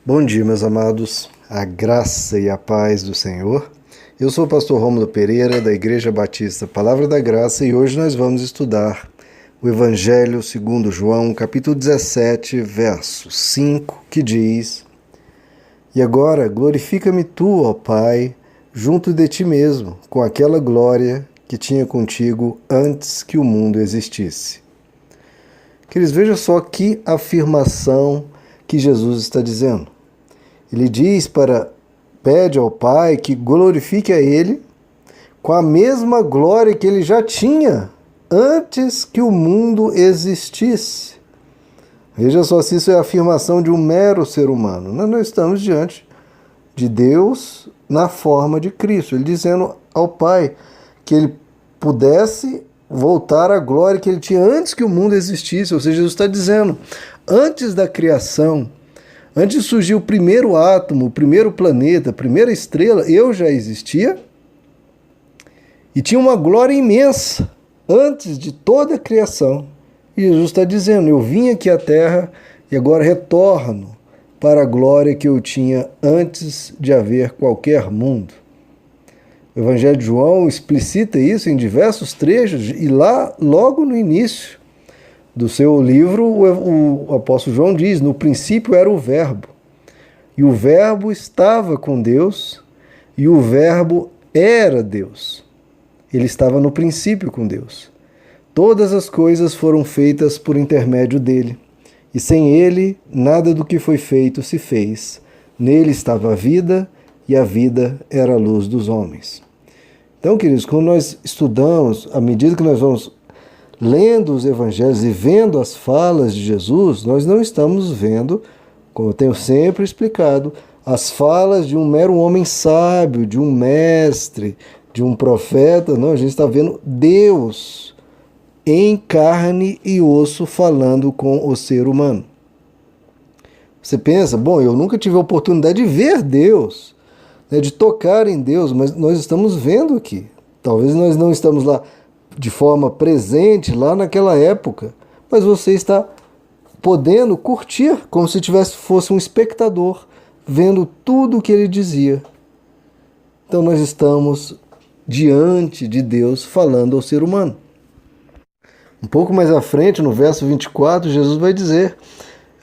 Bom dia, meus amados, a graça e a paz do Senhor. Eu sou o pastor Rômulo Pereira, da Igreja Batista Palavra da Graça, e hoje nós vamos estudar o Evangelho segundo João, capítulo 17, verso 5, que diz: E agora glorifica-me tu, ó Pai, junto de ti mesmo, com aquela glória que tinha contigo antes que o mundo existisse. Queridos, veja só que afirmação que Jesus está dizendo. Ele pede ao Pai que glorifique a Ele com a mesma glória que Ele já tinha antes que o mundo existisse. Veja só se isso é a afirmação de um mero ser humano. Nós estamos diante de Deus na forma de Cristo. Ele dizendo ao Pai que Ele pudesse voltar à glória que Ele tinha antes que o mundo existisse. Ou seja, Jesus está dizendo, antes da criação, antes de surgir o primeiro átomo, o primeiro planeta, a primeira estrela, eu já existia e tinha uma glória imensa antes de toda a criação. E Jesus está dizendo, eu vim aqui à Terra e agora retorno para a glória que eu tinha antes de haver qualquer mundo. O Evangelho de João explicita isso em diversos trechos e lá, logo no início do seu livro, o apóstolo João diz, no princípio era o Verbo, e o Verbo estava com Deus, e o Verbo era Deus. Ele estava no princípio com Deus. Todas as coisas foram feitas por intermédio dele, e sem ele, nada do que foi feito se fez. Nele estava a vida, e a vida era a luz dos homens. Então, queridos, quando nós estudamos, à medida que nós vamos lendo os evangelhos e vendo as falas de Jesus, nós não estamos vendo, como eu tenho sempre explicado, as falas de um mero homem sábio, de um mestre, de um profeta. Não, a gente está vendo Deus em carne e osso falando com o ser humano. Você pensa, bom, eu nunca tive a oportunidade de ver Deus, de tocar em Deus, mas nós estamos vendo aqui. Talvez nós não estamos lá de forma presente lá naquela época, mas você está podendo curtir como se fosse um espectador, vendo tudo o que ele dizia. Então nós estamos diante de Deus falando ao ser humano. Um pouco mais à frente, no verso 24, Jesus vai dizer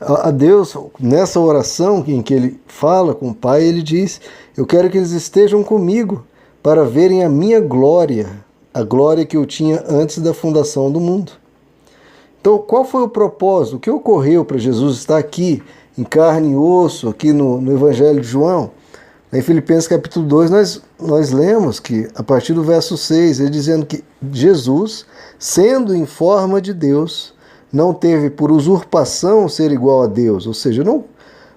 a Deus, nessa oração em que ele fala com o Pai, ele diz, eu quero que eles estejam comigo para verem a minha glória, a glória que eu tinha antes da fundação do mundo. Então, qual foi o propósito? O que ocorreu para Jesus estar aqui, em carne e osso, aqui no Evangelho de João? Em Filipenses capítulo 2, nós lemos que, a partir do verso 6, ele dizendo que Jesus, sendo em forma de Deus, não teve por usurpação ser igual a Deus, ou seja,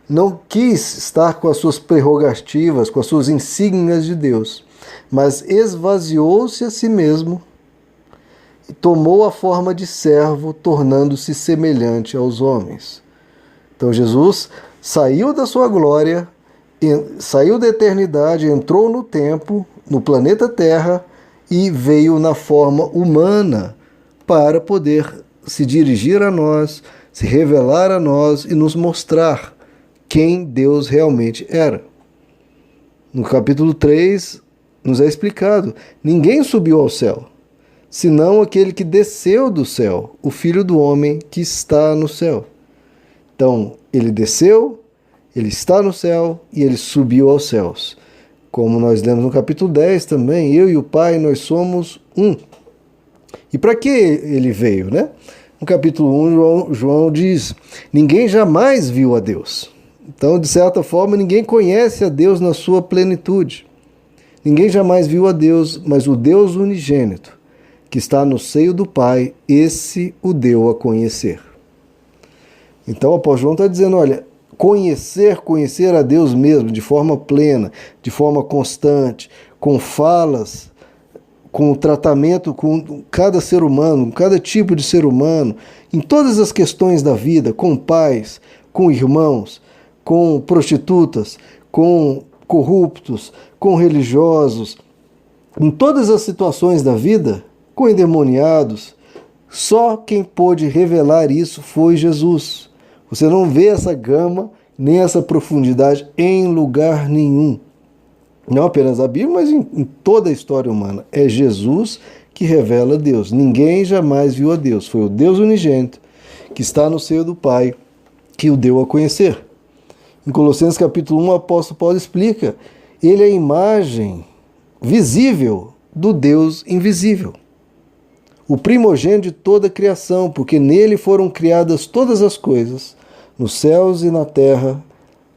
não quis estar com as suas prerrogativas, com as suas insígnias de Deus, mas esvaziou-se a si mesmo e tomou a forma de servo, tornando-se semelhante aos homens. Então Jesus saiu da sua glória, saiu da eternidade, entrou no tempo, no planeta Terra, e veio na forma humana para poder se dirigir a nós, se revelar a nós e nos mostrar quem Deus realmente era. No capítulo 3, nos é explicado, ninguém subiu ao céu, senão aquele que desceu do céu, o Filho do Homem que está no céu. Então, ele desceu, ele está no céu e ele subiu aos céus. Como nós lemos no capítulo 10 também, eu e o Pai, nós somos um. E para que ele veio, né? No capítulo 1, João diz, ninguém jamais viu a Deus. Então, de certa forma, ninguém conhece a Deus na sua plenitude. Ninguém jamais viu a Deus, mas o Deus unigênito, que está no seio do Pai, esse o deu a conhecer. Então o apóstolo João está dizendo, olha, conhecer a Deus mesmo, de forma plena, de forma constante, com falas, com o tratamento com cada ser humano, cada tipo de ser humano, em todas as questões da vida, com pais, com irmãos, com prostitutas, com corruptos, com religiosos, em todas as situações da vida, com endemoniados, só quem pôde revelar isso foi Jesus. Você não vê essa gama nem essa profundidade em lugar nenhum. Não apenas a Bíblia, mas em toda a história humana. É Jesus que revela Deus. Ninguém jamais viu a Deus. Foi o Deus unigênito, que está no seio do Pai, que o deu a conhecer. Em Colossenses capítulo 1, o apóstolo Paulo explica: ele é a imagem visível do Deus invisível. O primogênito de toda a criação, porque nele foram criadas todas as coisas, nos céus e na terra,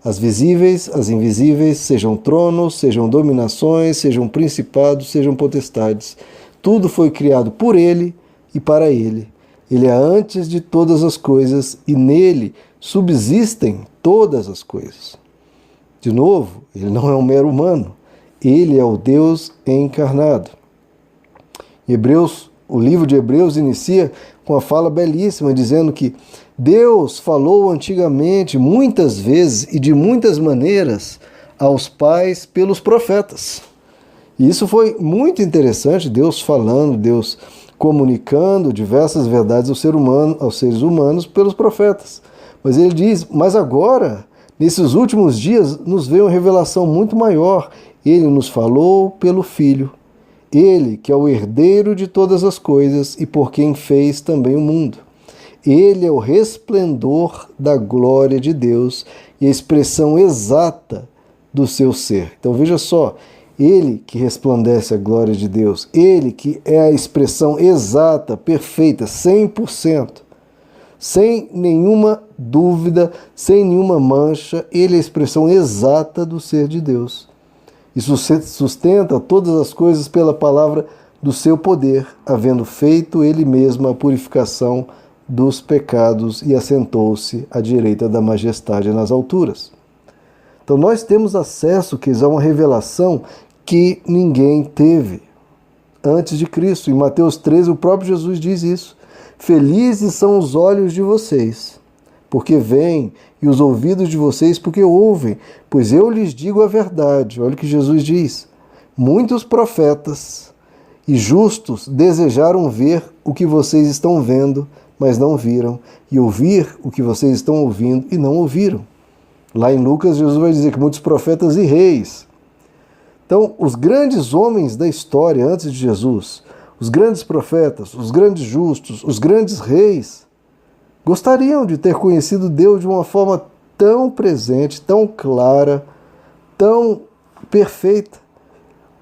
as visíveis, as invisíveis, sejam tronos, sejam dominações, sejam principados, sejam potestades. Tudo foi criado por ele e para ele. Ele é antes de todas as coisas e nele subsistem todas as coisas. De novo, ele não é um mero humano. Ele é o Deus encarnado. O livro de Hebreus inicia com uma fala belíssima, dizendo que Deus falou antigamente, muitas vezes e de muitas maneiras, aos pais pelos profetas. E isso foi muito interessante, Deus falando, Deus comunicando diversas verdades aos seres humanos pelos profetas. Mas ele diz, mas agora, nesses últimos dias, nos veio uma revelação muito maior. Ele nos falou pelo Filho. Ele, que é o herdeiro de todas as coisas e por quem fez também o mundo. Ele é o resplendor da glória de Deus e a expressão exata do seu ser. Então veja só, ele que resplandece a glória de Deus, ele que é a expressão exata, perfeita, 100%, sem nenhuma dúvida, sem nenhuma mancha, ele é a expressão exata do ser de Deus. E sustenta todas as coisas pela palavra do seu poder, havendo feito ele mesmo a purificação dos pecados e assentou-se à direita da majestade nas alturas. Então nós temos acesso, queridos, a uma revelação que ninguém teve antes de Cristo. Em Mateus 13, o próprio Jesus diz isso. Felizes são os olhos de vocês, porque veem, e os ouvidos de vocês, porque ouvem, pois eu lhes digo a verdade. Olha o que Jesus diz. Muitos profetas e justos desejaram ver o que vocês estão vendo, mas não viram, e ouvir o que vocês estão ouvindo e não ouviram. Lá em Lucas, Jesus vai dizer que muitos profetas e reis. Então, os grandes homens da história antes de Jesus, os grandes profetas, os grandes justos, os grandes reis, gostariam de ter conhecido Deus de uma forma tão presente, tão clara, tão perfeita,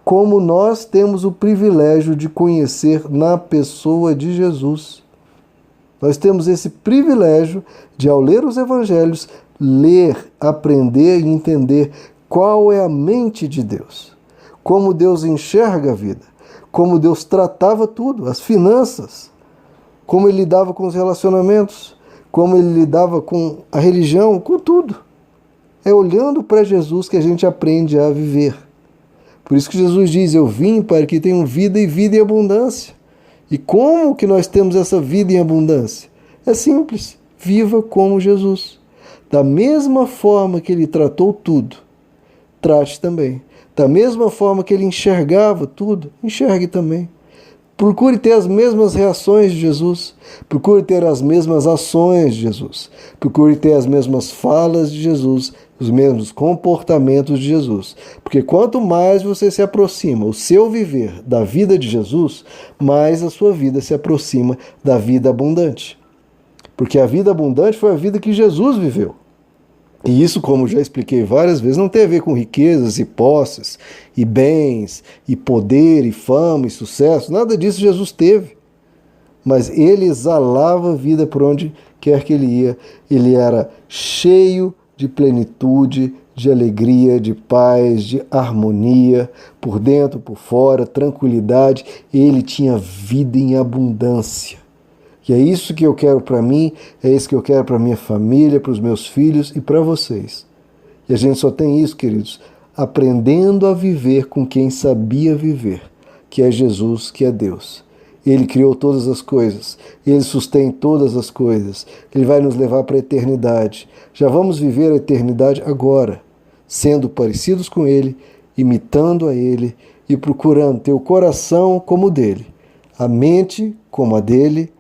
como nós temos o privilégio de conhecer na pessoa de Jesus. Nós temos esse privilégio de, ao ler os evangelhos, ler, aprender e entender qual é a mente de Deus, como Deus enxerga a vida, como Deus tratava tudo, as finanças, como ele lidava com os relacionamentos, como ele lidava com a religião, com tudo. É olhando para Jesus que a gente aprende a viver. Por isso que Jesus diz, eu vim para que tenham vida e vida em abundância. E como que nós temos essa vida em abundância? É simples, viva como Jesus. Da mesma forma que ele tratou tudo, trate também. Da mesma forma que ele enxergava tudo, enxergue também. Procure ter as mesmas reações de Jesus. Procure ter as mesmas ações de Jesus. Procure ter as mesmas falas de Jesus, os mesmos comportamentos de Jesus. Porque quanto mais você se aproxima, o seu viver, da vida de Jesus, mais a sua vida se aproxima da vida abundante. Porque a vida abundante foi a vida que Jesus viveu. E isso, como já expliquei várias vezes, não tem a ver com riquezas e posses, e bens, e poder, e fama, e sucesso. Nada disso Jesus teve. Mas ele exalava vida por onde quer que ele ia. Ele era cheio de plenitude, de alegria, de paz, de harmonia, por dentro, por fora, tranquilidade. Ele tinha vida em abundância. E é isso que eu quero para mim, é isso que eu quero para minha família, para os meus filhos e para vocês. E a gente só tem isso, queridos, aprendendo a viver com quem sabia viver, que é Jesus, que é Deus. Ele criou todas as coisas, Ele sustém todas as coisas, Ele vai nos levar para a eternidade. Já vamos viver a eternidade agora, sendo parecidos com Ele, imitando a Ele e procurando ter o coração como o dele, a mente como a dele,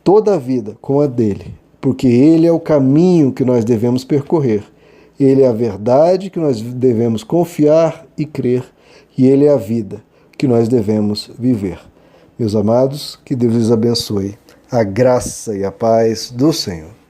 toda a vida como a dele, porque ele é o caminho que nós devemos percorrer Ele é a verdade que nós devemos confiar e crer, e Ele é a vida que nós devemos viver. Meus amados, que Deus lhes abençoe. A graça e a paz do Senhor.